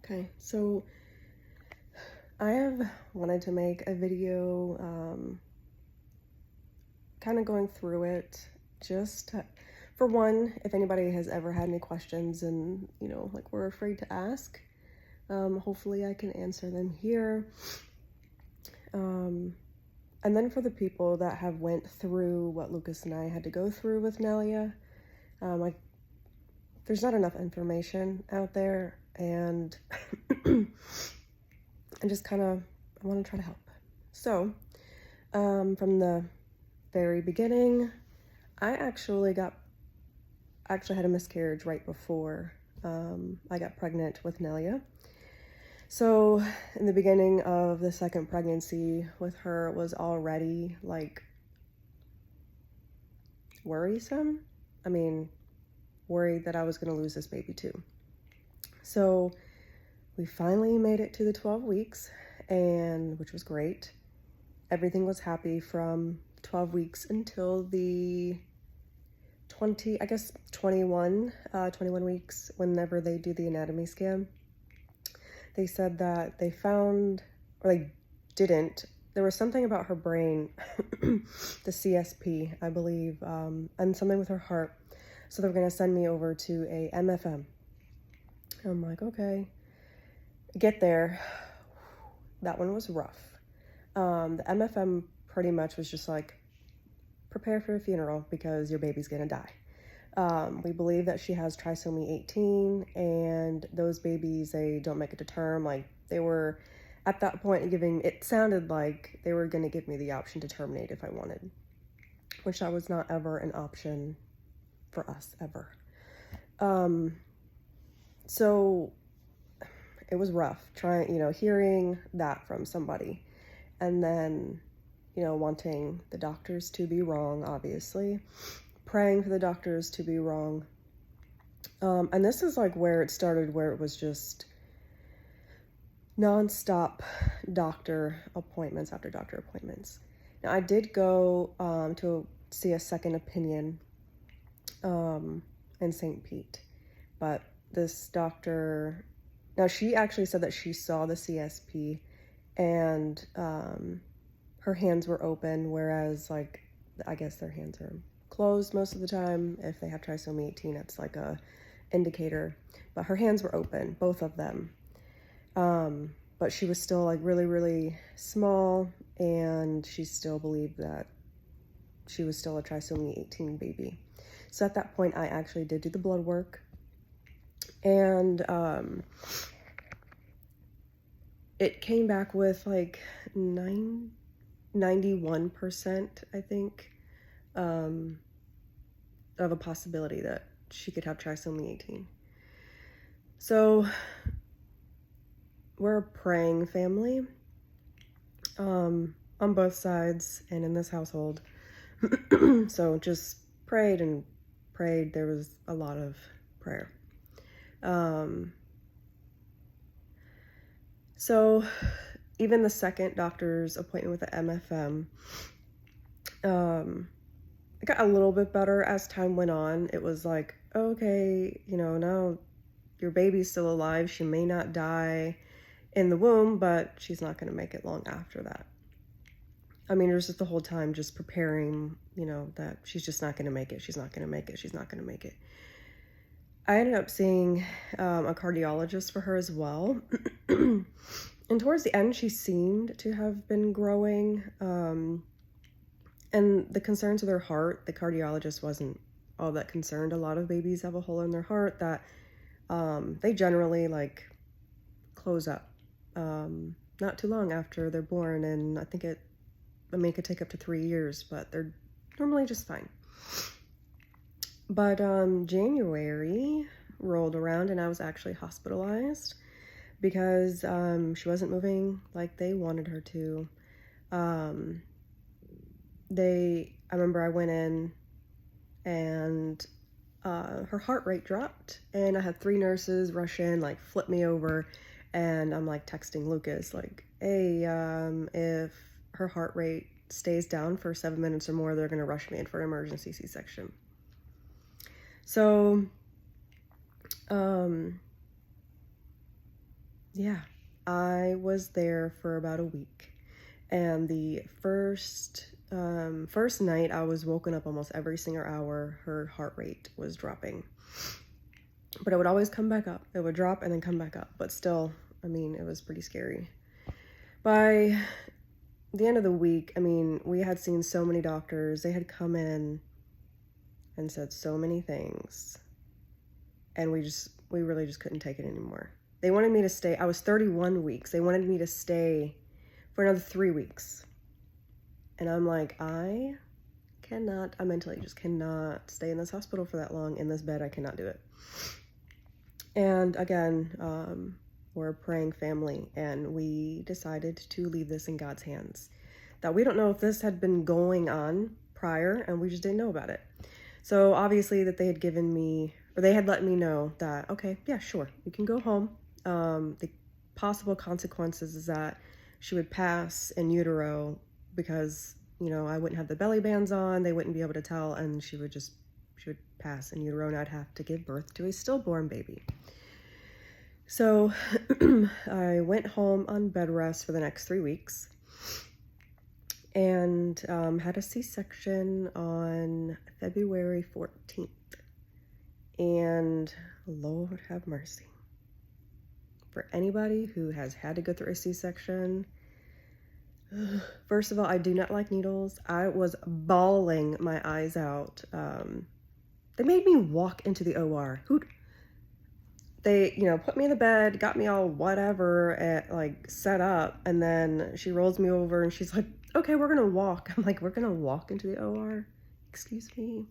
Okay, so I have wanted to make a video kind of going through it for one, if anybody has ever had any questions and, like we're afraid to ask, hopefully I can answer them here. And then for the people that have went through what Lucas and I had to go through with Nélia, there's not enough information out there, and I just kind of want to try to help. So, from the very beginning, I actually had a miscarriage right before I got pregnant with Nélia. So in the beginning of the second pregnancy with her, it was already like worrisome. I mean, worried that I was going to lose this baby too. So we finally made it to the 12 weeks, and which was great. Everything was happy from 12 weeks until the 21 weeks, whenever they do the anatomy scan. They said that they found, or they didn't, there was something about her brain, the CSP, I believe, and something with her heart. So they were going to send me over to a MFM. I'm like, okay. Get there. That one was rough. The MFM pretty much was just like, prepare for a funeral because your baby's going to die. We believe that she has trisomy 18, and those babies, they don't make it to term. Like, they were at that point it sounded like they were going to give me the option to terminate if I wanted, which that was not ever an option for us ever. So it was rough hearing that from somebody, and then, wanting the doctors to be wrong, obviously, praying for the doctors to be wrong. And this is like where it started, where it was just nonstop doctor appointments after doctor appointments. Now, I did go to see a second opinion in St. Pete, but this doctor, now she actually said that she saw the CSP and her hands were open, whereas I guess their hands are closed most of the time. If they have trisomy 18, it's like a indicator, but her hands were open, both of them. But she was still like really, really small, and she still believed that she was still a trisomy 18 baby. So at that point, I actually did do the blood work, and it came back with like 91%, I think, of a possibility that she could have trisomy 18. So we're a praying family on both sides and in this household. So just prayed and prayed. There was a lot of prayer. So even the second doctor's appointment with the MFM, it got a little bit better as time went on. It was like, okay, now your baby's still alive. She may not die in the womb, but she's not going to make it long after that. I mean, it was just the whole time just preparing, that she's just not going to make it. She's not going to make it. She's not going to make it. I ended up seeing a cardiologist for her as well. And towards the end, she seemed to have been growing. And the concerns with her heart, the cardiologist wasn't all that concerned. A lot of babies have a hole in their heart that they generally close up not too long after they're born, and I think it could take up to 3 years, but they're normally just fine. But January rolled around, and I was actually hospitalized because she wasn't moving like they wanted her to. I remember I went in, and her heart rate dropped, and I had 3 nurses rush in, flip me over, and I'm texting Lucas, hey, if her heart rate stays down for 7 minutes or more, they're going to rush me in for an emergency C-section. So yeah, I was there for about a week. And the first night I was woken up almost every single hour. Her heart rate was dropping. But it would always come back up. It would drop and then come back up. But still, I mean, it was pretty scary. By the end of the week, I mean, we had seen so many doctors. They had come in and said so many things. And we really just couldn't take it anymore. They wanted me to stay. I was 31 weeks. They wanted me to stay for another 3 weeks. And I'm like, I mentally just cannot stay in this hospital for that long in this bed. I cannot do it. And again, we're a praying family, and we decided to leave this in God's hands. That we don't know if this had been going on prior, and we just didn't know about it. So obviously that they had given me, or they had let me know that, okay, yeah, sure, you can go home. The possible consequences is that she would pass in utero because, you know, I wouldn't have the belly bands on, they wouldn't be able to tell, and she would pass in utero, and I'd have to give birth to a stillborn baby. So I went home on bed rest for the next 3 weeks and had a C-section on February 14th. And Lord have mercy. For anybody who has had to go through a C-section, first of all, I do not like needles. I was bawling my eyes out. They made me walk into the OR. They, you know, put me in the bed, got me all whatever, like set up, and then she rolls me over and she's like, okay, we're gonna walk. I'm like, we're gonna walk into the OR? Excuse me?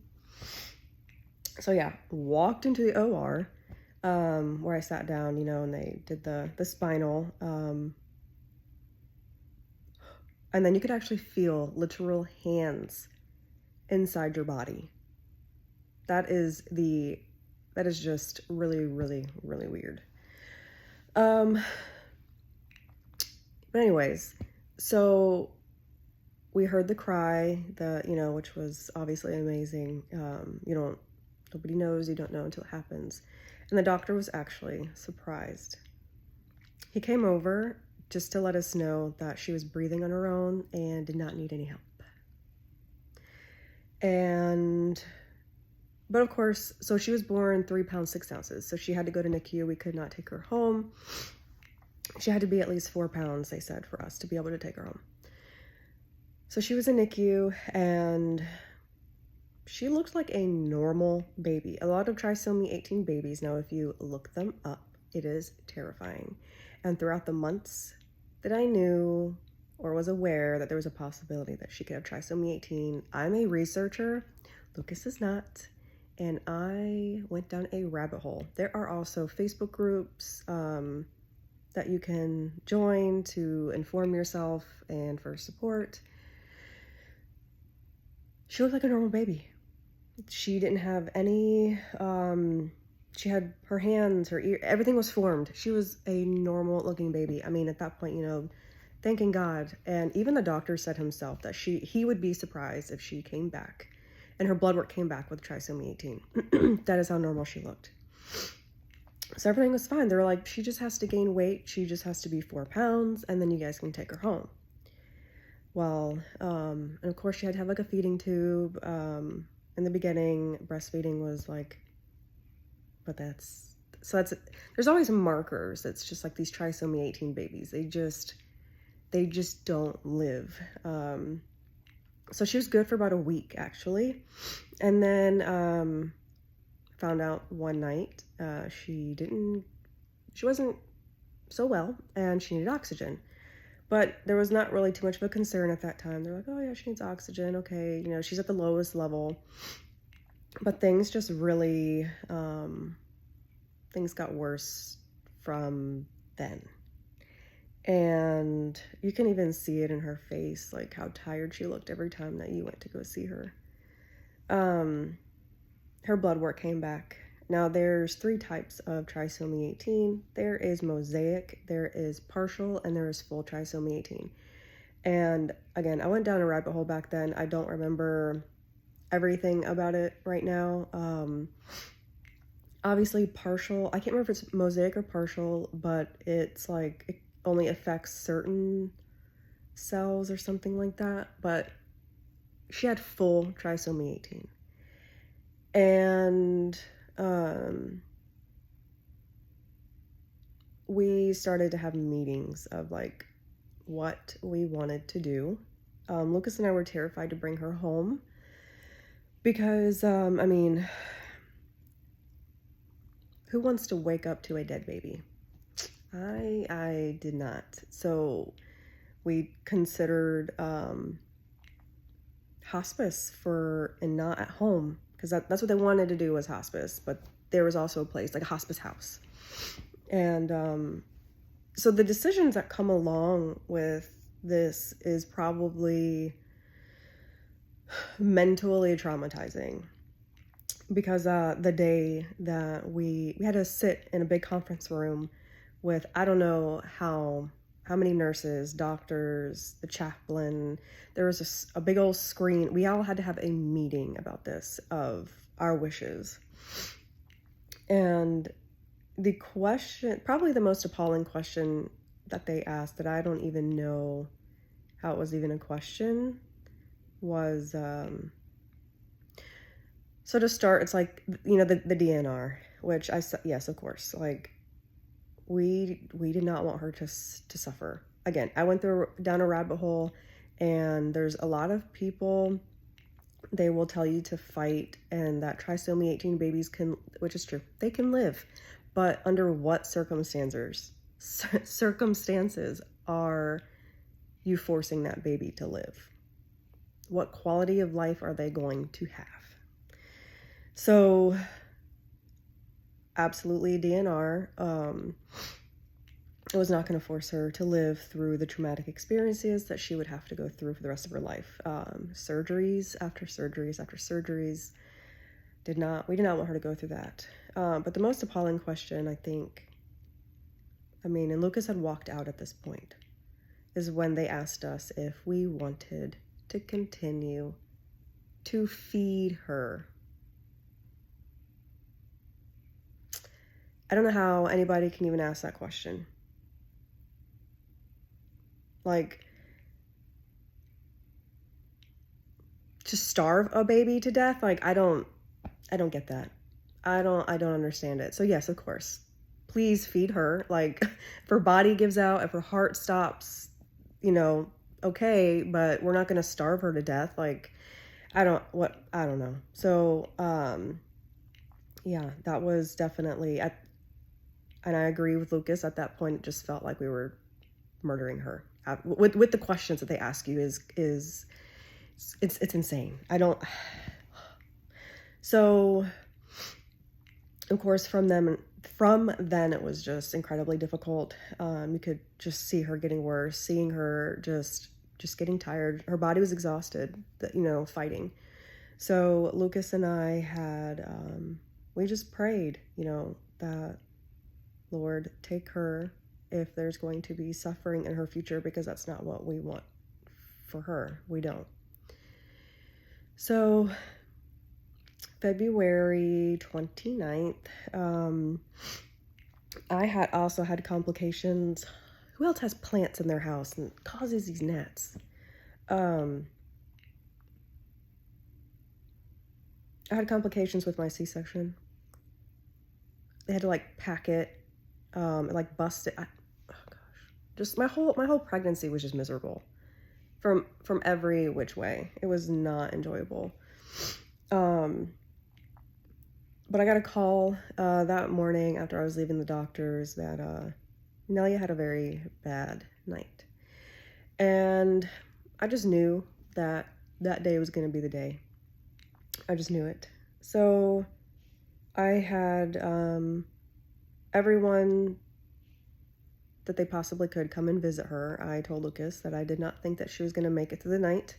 So yeah, walked into the OR, where I sat down, you know, and they did the spinal, and then you could actually feel literal hands inside your body. That is just really, really, really weird. But anyways, so we heard the cry, which was obviously amazing. Nobody knows, you don't know until it happens. And the doctor was actually surprised. He came over just to let us know that she was breathing on her own and did not need any help. But of course, so she was born 3 pounds, 6 ounces. So she had to go to NICU. We could not take her home. She had to be at least 4 pounds, they said, for us to be able to take her home. So she was in NICU, and she looked like a normal baby. A lot of trisomy 18 babies, now if you look them up, it is terrifying. And throughout the months that I knew or was aware that there was a possibility that she could have trisomy 18, I'm a researcher. Lucas is not. And I went down a rabbit hole. There are also Facebook groups that you can join to inform yourself and for support. She looked like a normal baby. She didn't have any, she had her hands, her ear, everything was formed. She was a normal looking baby. I mean, at that point, you know, thanking God. And even the doctor said himself that he would be surprised if she came back and her blood work came back with trisomy 18. That is how normal she looked. So everything was fine. They were like, she just has to gain weight. She just has to be 4 pounds, and then you guys can take her home. Well, and of course she had to have like a feeding tube. In the beginning, breastfeeding was like, there's always markers. It's just like these trisomy 18 babies. They just don't live. So she was good for about a week, actually. And then found out one night she wasn't so well, and she needed oxygen. But there was not really too much of a concern at that time. They're like, oh yeah, she needs oxygen. Okay, you know, she's at the lowest level. But things just really, things got worse from then. And you can even see it in her face, like how tired she looked every time that you went to go see her. Her blood work came back. Now there's 3 types of trisomy 18. There is mosaic, there is partial, and there is full trisomy 18. And again, I went down a rabbit hole back then. I don't remember everything about it right now. obviously partial. I can't remember if it's mosaic or partial, but it's like it only affects certain cells or something like that. But she had full trisomy 18. And we started to have meetings of like what we wanted to do. Lucas and I were terrified to bring her home because, I mean, who wants to wake up to a dead baby? I did not. So we considered hospice and not at home, because that's what they wanted to do, was hospice, but there was also a place like a hospice house. And so the decisions that come along with this is probably mentally traumatizing, because the day that we had to sit in a big conference room with, I don't know how many nurses, doctors, the chaplain. There was a big old screen. We all had to have a meeting about this, of our wishes. And the question, probably the most appalling question that they asked, that I don't even know how it was even a question, was so to start, it's like, you know, the DNR, which I said, yes, of course, like we did not want her to suffer. Again, I went down a rabbit hole, and there's a lot of people, they will tell you to fight, and that trisomy 18 babies can, which is true, they can live, but under what circumstances are you forcing that baby to live? What quality of life are they going to have? So absolutely DNR. I was not going to force her to live through the traumatic experiences that she would have to go through for the rest of her life. Surgeries after surgeries after surgeries. We did not want her to go through that. But the most appalling question, I think, I mean, and Lucas had walked out at this point, is when they asked us if we wanted to continue to feed her. I don't know how anybody can even ask that question. Like, to starve a baby to death? Like, I don't get that. I don't understand it. So yes, of course, please feed her. Like, if her body gives out, if her heart stops, you know, okay, but we're not going to starve her to death. Like, I don't know. So, yeah, that was definitely, and I agree with Lucas, at that point, it just felt like we were murdering her. With the questions that they ask you it's insane. So, of course, from then it was just incredibly difficult. You could just see her getting worse, seeing her just getting tired. Her body was exhausted, fighting. So Lucas and I had, we just prayed, that, Lord, take her if there's going to be suffering in her future, because that's not what we want for her. We don't. So February 29th, I also had complications. Who else has plants in their house and causes these gnats? I had complications with my C-section. They had to like pack it, like bust it. Oh gosh, just my whole pregnancy was just miserable, from every which way. It was not enjoyable. But I got a call that morning after I was leaving the doctor's that Nélia had a very bad night, and I just knew that day was going to be the day. I just knew it. So I had everyone that they possibly could come and visit her. I told Lucas that I did not think that she was going to make it through the night.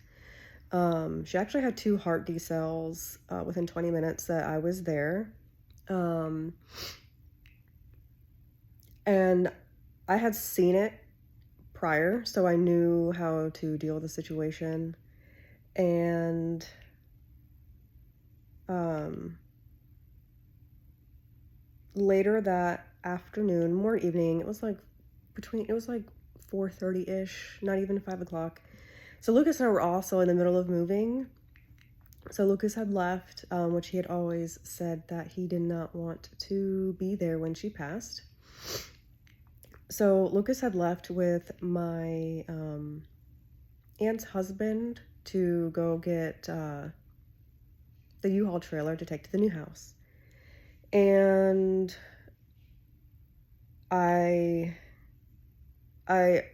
She actually had 2 heart decels within 20 minutes that I was there. And I had seen it prior, so I knew how to deal with the situation. And later that afternoon, more evening, it was like 4:30-ish, not even 5 o'clock. So Lucas and I were also in the middle of moving. So Lucas had left, which he had always said that he did not want to be there when she passed. So Lucas had left with my aunt's husband to go get the U-Haul trailer to take to the new house. And I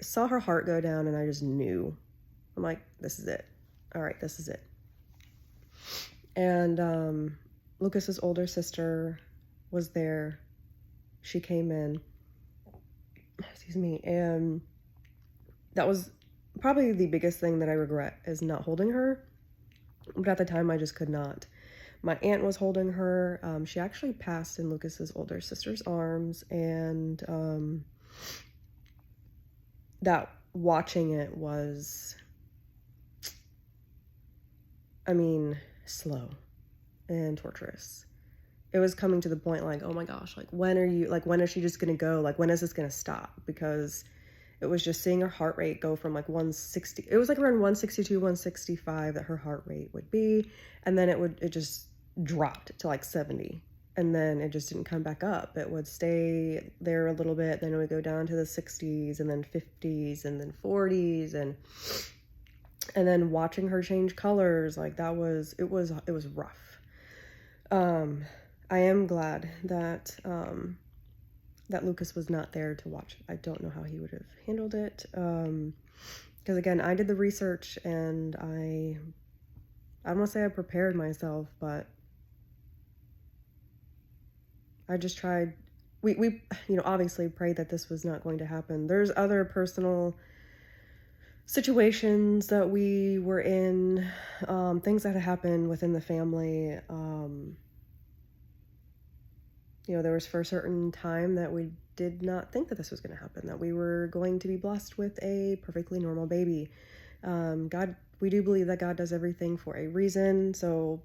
saw her heart go down, and I just knew. I'm like, this is it. All right, this is it. And Lucas's older sister was there. She came in. Excuse me. And that was probably the biggest thing that I regret, is not holding her. But at the time, I just could not. My aunt was holding her. She actually passed in Lucas's older sister's arms, and that watching it was, I mean, slow and torturous. It was coming to the point like, oh my gosh, like when is she just gonna go? Like, when is this gonna stop? Because it was just seeing her heart rate go from like 160, it was like around 162, 165 that her heart rate would be. And then it just dropped to like 70. And then it just didn't come back up. It would stay there a little bit, then it would go down to the 60s, and then 50s, and then 40s, and then watching her change colors, like it was rough. I am glad that that Lucas was not there to watch it. I don't know how he would have handled it. Because again, I did the research, and I don't want to say I prepared myself, but I just tried. We obviously prayed that this was not going to happen. There's other personal situations that we were in, things that had happened within the family. There was for a certain time that we did not think that this was going to happen, that we were going to be blessed with a perfectly normal baby. We do believe that God does everything for a reason, so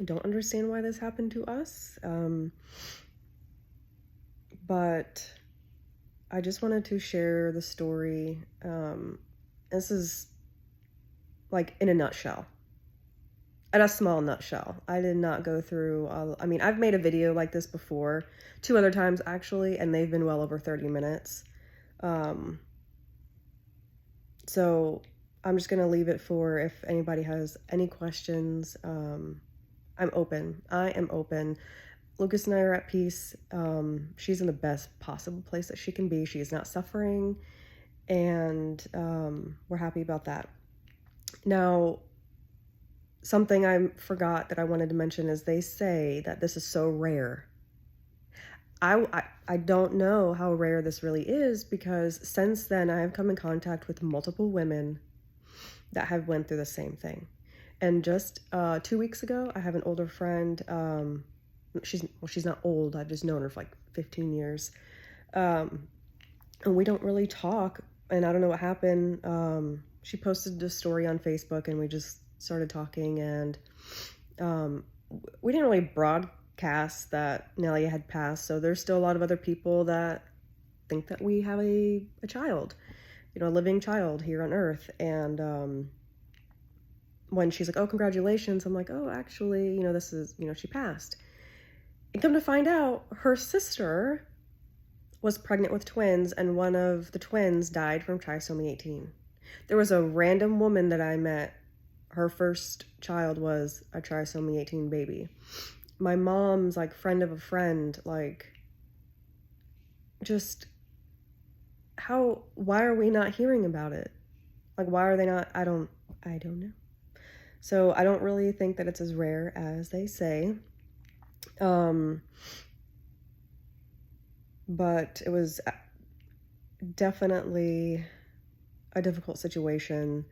I don't understand why this happened to us. But I just wanted to share the story. This is like in a nutshell. In a small nutshell. I did not go through I've made a video like this before, 2 other times actually, and they've been well over 30 minutes. So I'm just going to leave it for if anybody has any questions. I'm open. I am open. Lucas and I are at peace. She's in the best possible place that she can be. She is not suffering, and we're happy about that. Now, something I forgot that I wanted to mention is they say that this is so rare. I don't know how rare this really is, because since then I have come in contact with multiple women that have went through the same thing. And just 2 weeks ago, I have an older friend. She's not old. I've just known her for like 15 years. And we don't really talk, and I don't know what happened. She posted a story on Facebook, and we just started talking, and we didn't really broadcast that Nélia had passed, so there's still a lot of other people that think that we have a child, a living child here on earth. And when she's like, oh, congratulations, I'm like, oh, actually, this is, she passed. And come to find out, her sister was pregnant with twins, and one of the twins died from trisomy 18. There was a random woman that I met. Her first child was a trisomy 18 baby. My mom's like friend of a friend, like, just why are we not hearing about it? Like, why are they not? I don't know. So I don't really think that it's as rare as they say. But it was definitely a difficult situation.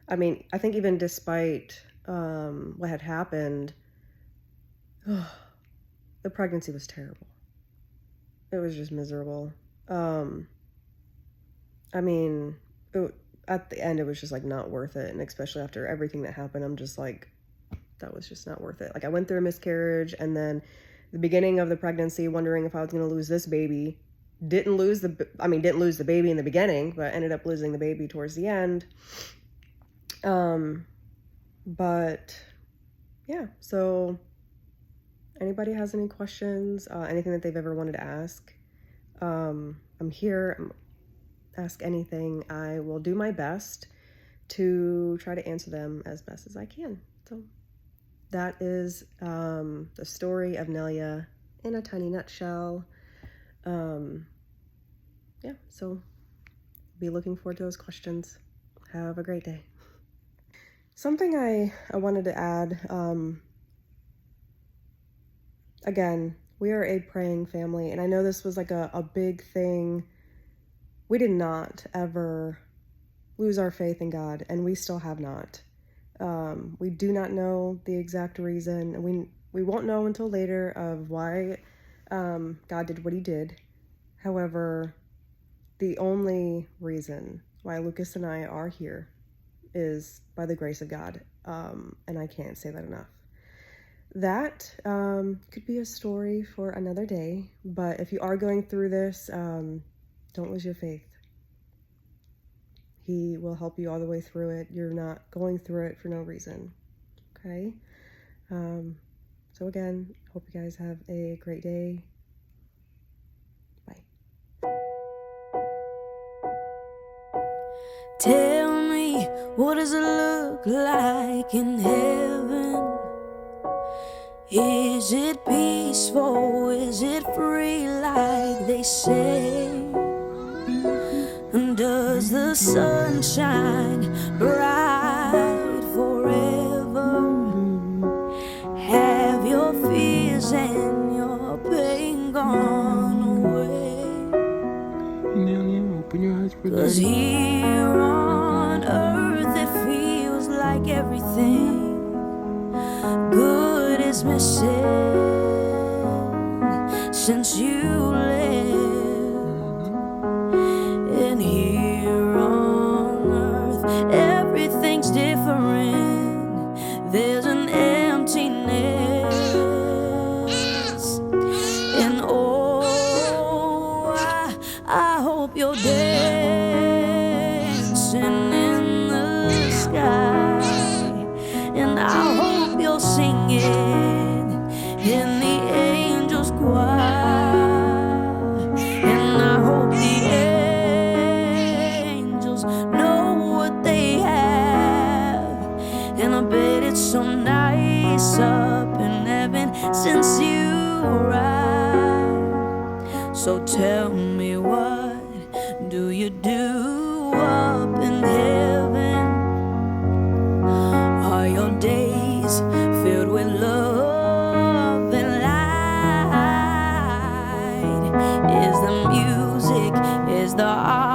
I mean, I think even despite what had happened, the pregnancy was terrible. It was just miserable. I mean, at the end, it was just like not worth it. And especially after everything that happened, I'm just like, that was just not worth it. Like, I went through a miscarriage, and then the beginning of the pregnancy, wondering if I was going to lose this baby. Didn't lose the baby in the beginning, but ended up losing the baby towards the end. But yeah, so anybody has any questions, anything that they've ever wanted to ask, I'm here. Ask anything. I will do my best to try to answer them as best as I can. So that is the story of Nélia in a tiny nutshell. Yeah, so be looking forward to those questions. Have a great day. Something I wanted to add, again, we are a praying family, and I know this was like a big thing. We did not ever lose our faith in God, and we still have not. We do not know the exact reason, and we won't know until later of why God did what he did. However, the only reason why Lucas and I are here is by the grace of God, and I can't say that enough. That could be a story for another day, but if you are going through this, don't lose your faith. He will help you all the way through it. You're not going through it for no reason, okay? So again, hope you guys have a great day. Bye. Tell me, what does it look like in heaven? Is it peaceful? Is it free like they say? And does the sun shine bright forever? Have your fears and your pain gone away? Nélia, open your eyes for 'Cause here on earth it feels like everything good is missing since you left. And here on earth everything's different. There's an emptiness. And oh, I hope you're dancing in the sky. And I hope you're singing in the angels' choir. And I hope the angels know what they have. And I bet it's so nice up in heaven since you arrived. So tell me, what do you do up in heaven? Are your days filled with love and light? Is the music, is the art